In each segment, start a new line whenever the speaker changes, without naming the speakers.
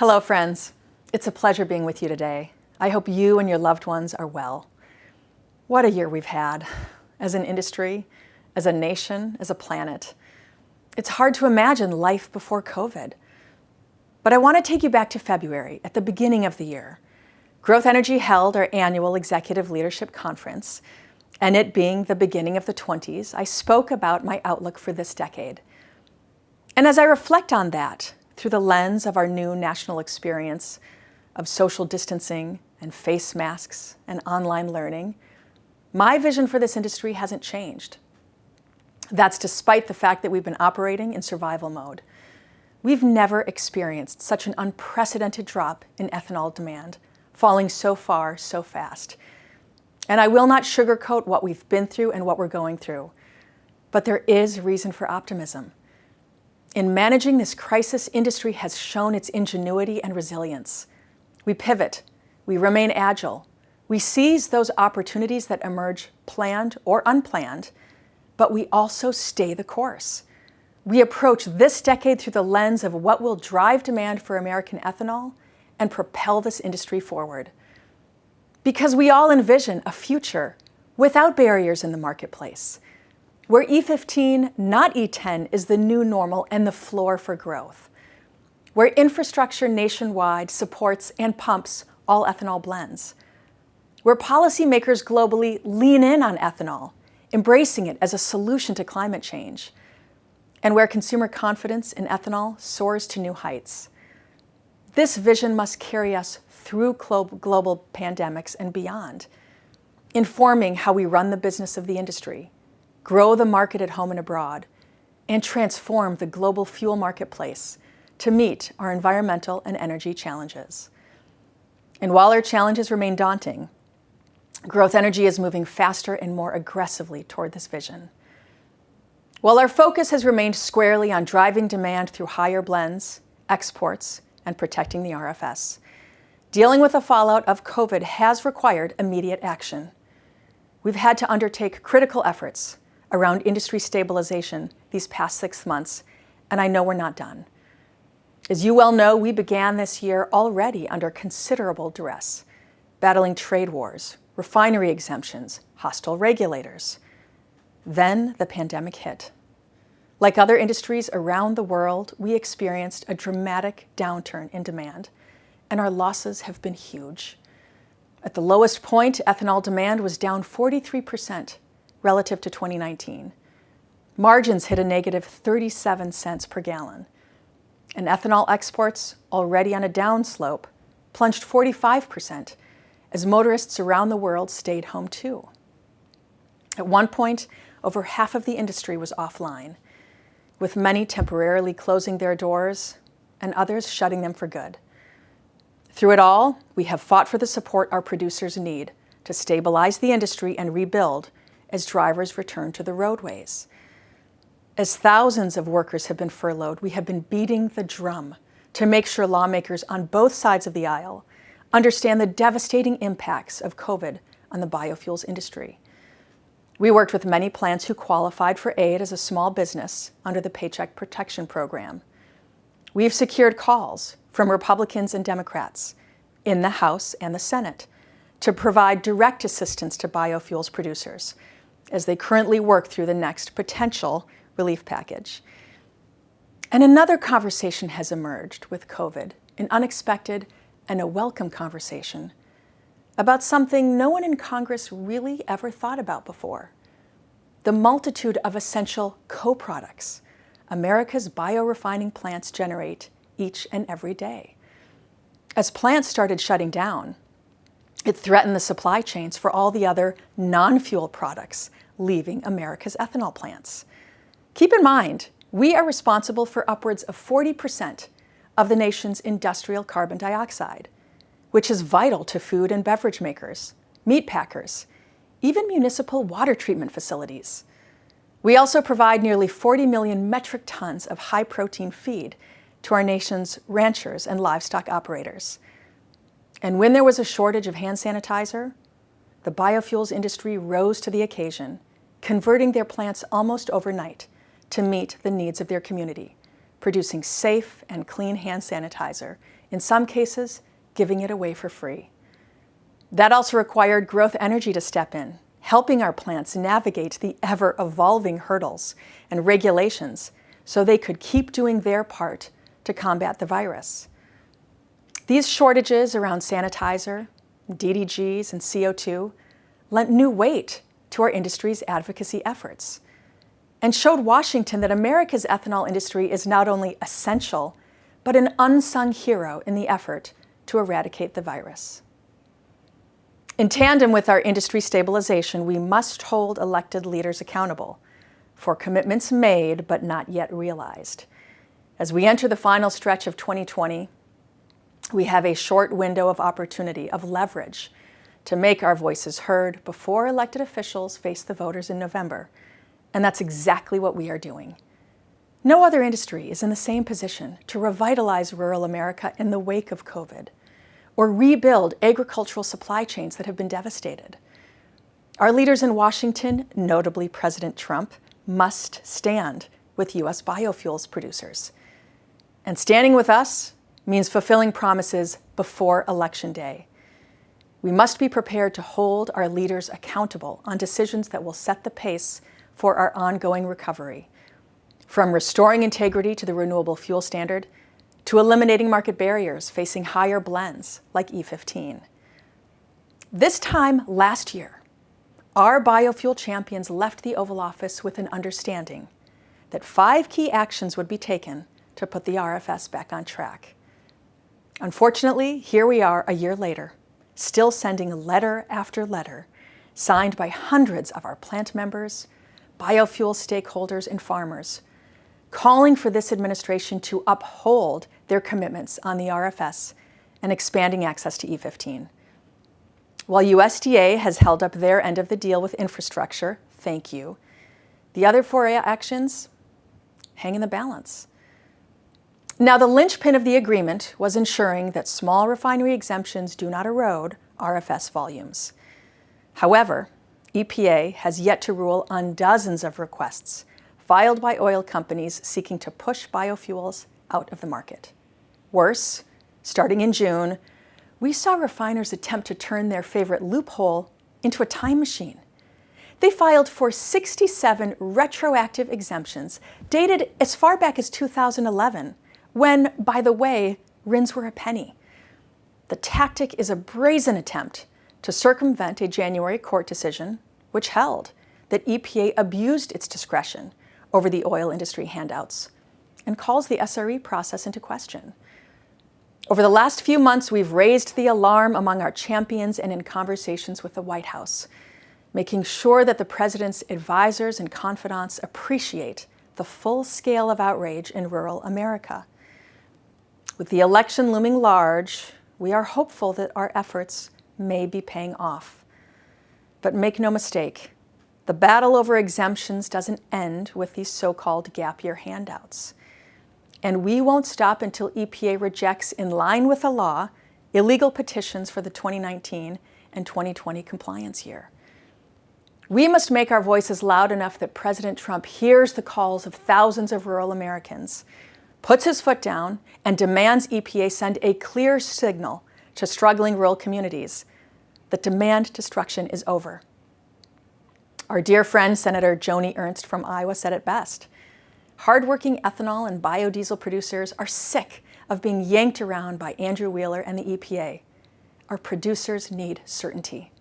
Hello, friends. It's a pleasure being with you today. I hope you and your loved ones are well. What a year we've had as an industry, as a nation, as a planet. It's hard to imagine life before COVID. But I want to take you back to February, at the beginning of the year. Growth Energy held our annual Executive Leadership Conference, and it being the beginning of the 20s, I spoke about my outlook for this decade. And as I reflect on that, through the lens of our new national experience of social distancing and face masks and online learning, my vision for this industry hasn't changed. That's despite the fact that we've been operating in survival mode. We've never experienced such an unprecedented drop in ethanol demand, falling so far, so fast. And I will not sugarcoat what we've been through and what we're going through, but there is reason for optimism. In managing this crisis, industry has shown its ingenuity and resilience. We pivot, we remain agile, we seize those opportunities that emerge planned or unplanned, but we also stay the course. We approach this decade through the lens of what will drive demand for American ethanol and propel this industry forward. Because we all envision a future without barriers in the marketplace, where E15, not E10, is the new normal and the floor for growth, where infrastructure nationwide supports and pumps all ethanol blends, where policymakers globally lean in on ethanol, embracing it as a solution to climate change, and where consumer confidence in ethanol soars to new heights. This vision must carry us through global pandemics and beyond, informing how we run the business of the industry, grow the market at home and abroad, and transform the global fuel marketplace to meet our environmental and energy challenges. And while our challenges remain daunting, Growth Energy is moving faster and more aggressively toward this vision. While our focus has remained squarely on driving demand through higher blends, exports, and protecting the RFS, dealing with the fallout of COVID has required immediate action. We've had to undertake critical efforts around industry stabilization these past 6 months, and I know we're not done. As you well know, we began this year already under considerable duress, battling trade wars, refinery exemptions, hostile regulators. Then the pandemic hit. Like other industries around the world, we experienced a dramatic downturn in demand, and our losses have been huge. At the lowest point, ethanol demand was down 43% relative to 2019. Margins hit a negative 37 cents per gallon. And ethanol exports, already on a downslope, plunged 45% as motorists around the world stayed home too. At one point, over half of the industry was offline, with many temporarily closing their doors and others shutting them for good. Through it all, we have fought for the support our producers need to stabilize the industry and rebuild as drivers return to the roadways. As thousands of workers have been furloughed, we have been beating the drum to make sure lawmakers on both sides of the aisle understand the devastating impacts of COVID on the biofuels industry. We worked with many plants who qualified for aid as a small business under the Paycheck Protection Program. We've secured calls from Republicans and Democrats in the House and the Senate to provide direct assistance to biofuels producers as they currently work through the next potential relief package. And another conversation has emerged with COVID, an unexpected and a welcome conversation about something no one in Congress really ever thought about before: the multitude of essential co-products America's biorefining plants generate each and every day. As plants started shutting down, it threatened the supply chains for all the other non-fuel products leaving America's ethanol plants. Keep in mind, we are responsible for upwards of 40% of the nation's industrial carbon dioxide, which is vital to food and beverage makers, meat packers, even municipal water treatment facilities. We also provide nearly 40 million metric tons of high-protein feed to our nation's ranchers and livestock operators. And when there was a shortage of hand sanitizer, the biofuels industry rose to the occasion, converting their plants almost overnight to meet the needs of their community, producing safe and clean hand sanitizer, in some cases, giving it away for free. That also required Growth Energy to step in, helping our plants navigate the ever-evolving hurdles and regulations so they could keep doing their part to combat the virus. These shortages around sanitizer, DDGs, and CO2 lent new weight to our industry's advocacy efforts and showed Washington that America's ethanol industry is not only essential, but an unsung hero in the effort to eradicate the virus. In tandem with our industry stabilization, we must hold elected leaders accountable for commitments made but not yet realized. As we enter the final stretch of 2020, we have a short window of opportunity, of leverage, to make our voices heard before elected officials face the voters in November. And that's exactly what we are doing. No other industry is in the same position to revitalize rural America in the wake of COVID, or rebuild agricultural supply chains that have been devastated. Our leaders in Washington, notably President Trump, must stand with U.S. biofuels producers. And standing with us means fulfilling promises before Election Day. We must be prepared to hold our leaders accountable on decisions that will set the pace for our ongoing recovery, from restoring integrity to the renewable fuel standard to eliminating market barriers facing higher blends like E15. This time last year, our biofuel champions left the Oval Office with an understanding that 5 key actions would be taken to put the RFS back on track. Unfortunately, here we are a year later, still sending letter after letter, signed by hundreds of our plant members, biofuel stakeholders, and farmers, calling for this administration to uphold their commitments on the RFS and expanding access to E15. While USDA has held up their end of the deal with infrastructure, thank you, the other 4 actions hang in the balance. Now, the linchpin of the agreement was ensuring that small refinery exemptions do not erode RFS volumes. However, EPA has yet to rule on dozens of requests filed by oil companies seeking to push biofuels out of the market. Worse, starting in June, we saw refiners attempt to turn their favorite loophole into a time machine. They filed for 67 retroactive exemptions dated as far back as 2011, when, by the way, RINs were a penny. The tactic is a brazen attempt to circumvent a January court decision which held that EPA abused its discretion over the oil industry handouts and calls the SRE process into question. Over the last few months, we've raised the alarm among our champions and in conversations with the White House, making sure that the president's advisors and confidants appreciate the full scale of outrage in rural America. With the election looming large, we are hopeful that our efforts may be paying off. But make no mistake, the battle over exemptions doesn't end with these so-called gap year handouts. And we won't stop until EPA rejects, in line with the law, illegal petitions for the 2019 and 2020 compliance year. We must make our voices loud enough that President Trump hears the calls of thousands of rural Americans, puts his foot down, and demands EPA send a clear signal to struggling rural communities that demand destruction is over. Our dear friend, Senator Joni Ernst from Iowa, said it best. Hardworking ethanol and biodiesel producers are sick of being yanked around by Andrew Wheeler and the EPA. Our producers need certainty.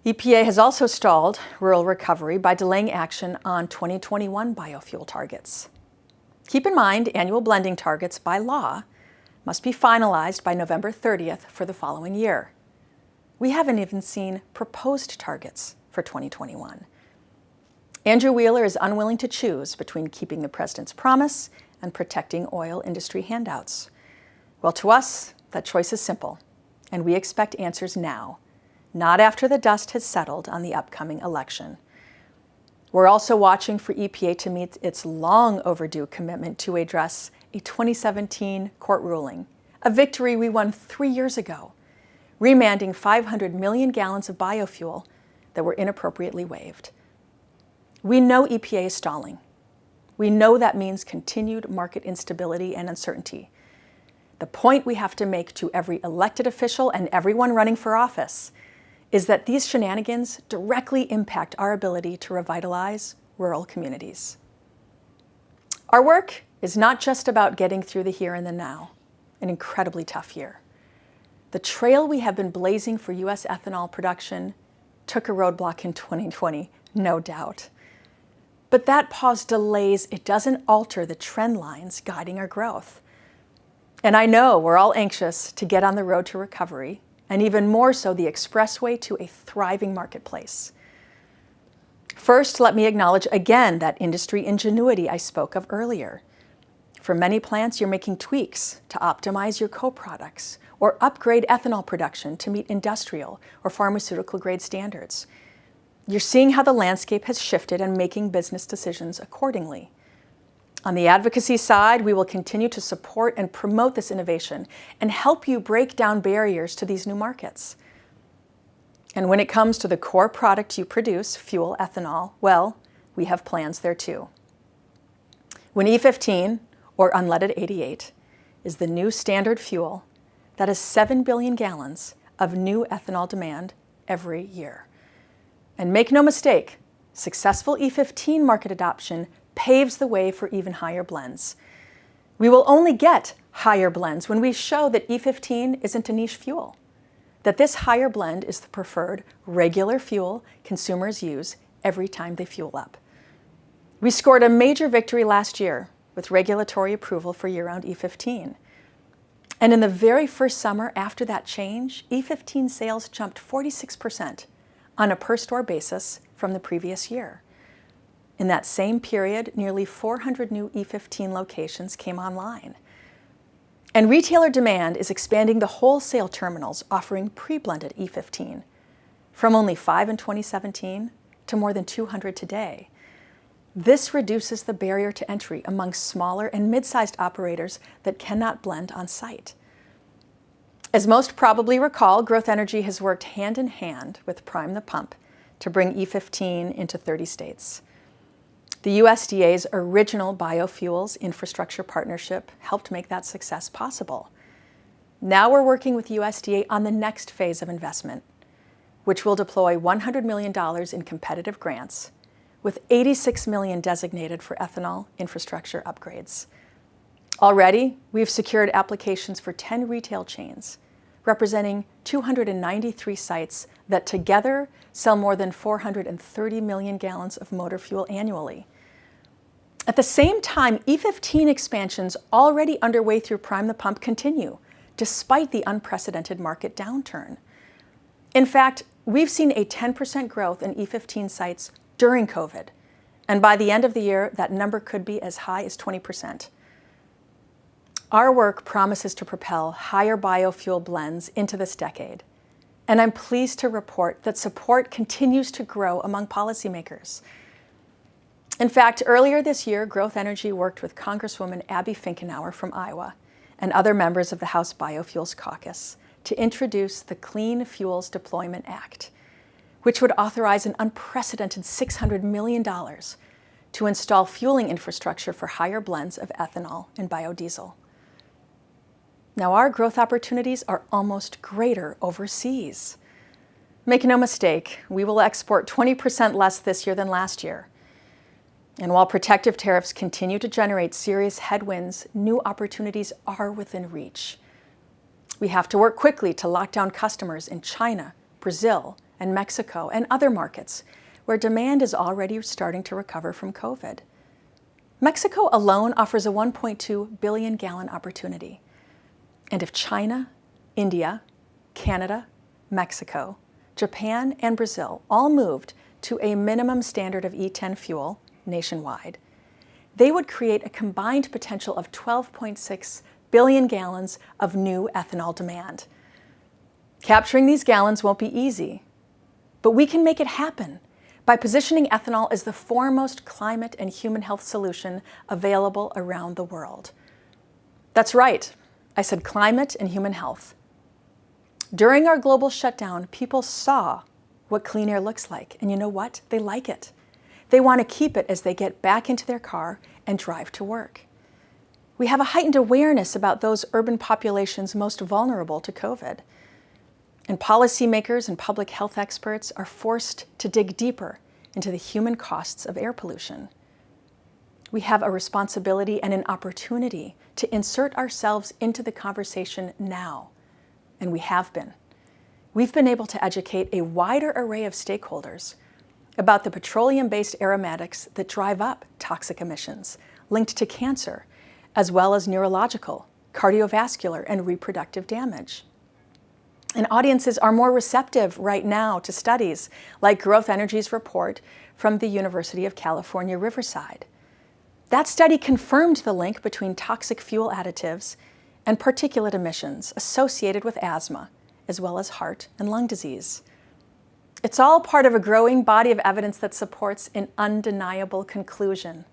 EPA has also stalled rural recovery by delaying action on 2021 biofuel targets. Keep in mind, annual blending targets by law must be finalized by November 30th for the following year. We haven't even seen proposed targets for 2021. Andrew Wheeler is unwilling to choose between keeping the president's promise and protecting oil industry handouts. Well, to us, that choice is simple, and we expect answers now, not after the dust has settled on the upcoming election. We're also watching for EPA to meet its long overdue commitment to address a 2017 court ruling, a victory we won 3 years ago, remanding 500 million gallons of biofuel that were inappropriately waived. We know EPA is stalling. We know that means continued market instability and uncertainty. The point we have to make to every elected official and everyone running for office is that these shenanigans directly impact our ability to revitalize rural communities. Our work is not just about getting through the here and the now, an incredibly tough year. The trail we have been blazing for U.S. ethanol production took a roadblock in 2020, no doubt. But that pause delays, it doesn't alter the trend lines guiding our growth. And I know we're all anxious to get on the road to recovery, and even more so the expressway to a thriving marketplace. First, let me acknowledge again that industry ingenuity I spoke of earlier. For many plants, you're making tweaks to optimize your co-products or upgrade ethanol production to meet industrial or pharmaceutical grade standards. You're seeing how the landscape has shifted and making business decisions accordingly. On the advocacy side, we will continue to support and promote this innovation and help you break down barriers to these new markets. And when it comes to the core product you produce, fuel, ethanol, well, we have plans there too. When E15, or unleaded 88, is the new standard fuel, that is 7 billion gallons of new ethanol demand every year. And make no mistake, successful E15 market adoption paves the way for even higher blends. We will only get higher blends when we show that E15 isn't a niche fuel, that this higher blend is the preferred regular fuel consumers use every time they fuel up. We scored a major victory last year with regulatory approval for year-round E15. And in the very first summer after that change, E15 sales jumped 46% on a per-store basis from the previous year. In that same period, nearly 400 new E15 locations came online. And retailer demand is expanding the wholesale terminals offering pre-blended E15 from only 5 in 2017 to more than 200 today. This reduces the barrier to entry among smaller and mid-sized operators that cannot blend on site. As most probably recall, Growth Energy has worked hand in hand with Prime the Pump to bring E15 into 30 states. The USDA's original biofuels infrastructure partnership helped make that success possible. Now we're working with USDA on the next phase of investment, which will deploy $100 million in competitive grants, with $86 million designated for ethanol infrastructure upgrades. Already, we've secured applications for 10 retail chains, representing 293 sites that together sell more than 430 million gallons of motor fuel annually. At the same time, E15 expansions already underway through Prime the Pump continue, despite the unprecedented market downturn. In fact, we've seen a 10% growth in E15 sites during COVID, and by the end of the year, that number could be as high as 20%. Our work promises to propel higher biofuel blends into this decade, and I'm pleased to report that support continues to grow among policymakers. In fact, earlier this year, Growth Energy worked with Congresswoman Abby Finkenauer from Iowa and other members of the House Biofuels Caucus to introduce the Clean Fuels Deployment Act, which would authorize an unprecedented $600 million to install fueling infrastructure for higher blends of ethanol and biodiesel. Now, our growth opportunities are almost greater overseas. Make no mistake, we will export 20% less this year than last year. And while protective tariffs continue to generate serious headwinds, new opportunities are within reach. We have to work quickly to lock down customers in China, Brazil, and Mexico, and other markets where demand is already starting to recover from COVID. Mexico alone offers a 1.2 billion gallon opportunity. And if China, India, Canada, Mexico, Japan, and Brazil all moved to a minimum standard of E10 fuel nationwide, they would create a combined potential of 12.6 billion gallons of new ethanol demand. Capturing these gallons won't be easy, but we can make it happen by positioning ethanol as the foremost climate and human health solution available around the world. That's right, I said climate and human health. During our global shutdown, people saw what clean air looks like, and you know what? They like it. They want to keep it as they get back into their car and drive to work. We have a heightened awareness about those urban populations most vulnerable to COVID. And policymakers and public health experts are forced to dig deeper into the human costs of air pollution. We have a responsibility and an opportunity to insert ourselves into the conversation now, and we have been. We've been able to educate a wider array of stakeholders about the petroleum-based aromatics that drive up toxic emissions linked to cancer, as well as neurological, cardiovascular, and reproductive damage. And audiences are more receptive right now to studies like Growth Energy's report from the University of California, Riverside. That study confirmed the link between toxic fuel additives and particulate emissions associated with asthma, as well as heart and lung disease. It's all part of a growing body of evidence that supports an undeniable conclusion.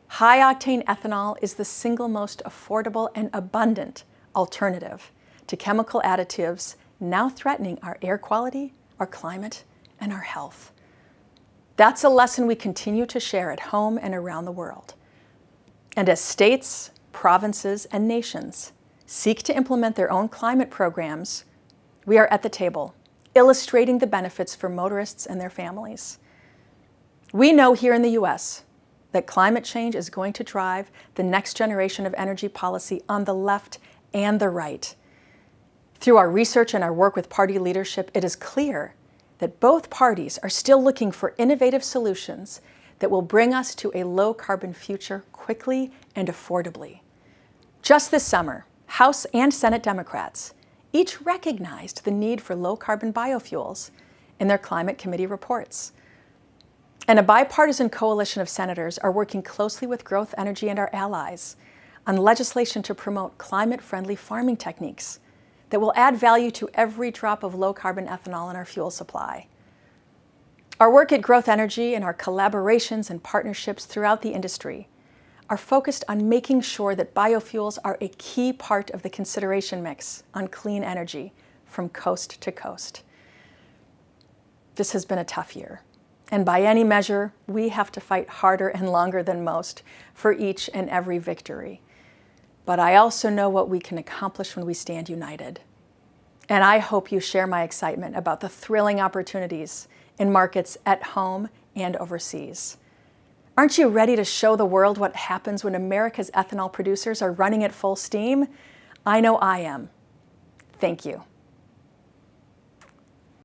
High-octane ethanol is the single most affordable and abundant alternative to chemical additives now threatening our air quality, our climate, and our health. That's a lesson we continue to share at home and around the world. And as states, provinces, and nations seek to implement their own climate programs, we are at the table, illustrating the benefits for motorists and their families. We know here in the U.S. that climate change is going to drive the next generation of energy policy on the left and the right. Through our research and our work with party leadership, it is clear that both parties are still looking for innovative solutions that will bring us to a low-carbon future quickly and affordably. Just this summer, House and Senate Democrats each recognized the need for low-carbon biofuels in their climate committee reports. And a bipartisan coalition of senators are working closely with Growth Energy and our allies on legislation to promote climate-friendly farming techniques that will add value to every drop of low-carbon ethanol in our fuel supply. Our work at Growth Energy and our collaborations and partnerships throughout the industry are focused on making sure that biofuels are a key part of the consideration mix on clean energy from coast to coast. This has been a tough year, and by any measure, we have to fight harder and longer than most for each and every victory. But I also know what we can accomplish when we stand united. And I hope you share my excitement about the thrilling opportunities in markets at home and overseas. Aren't you ready to show the world what happens when America's ethanol producers are running at full steam? I know I am. Thank you.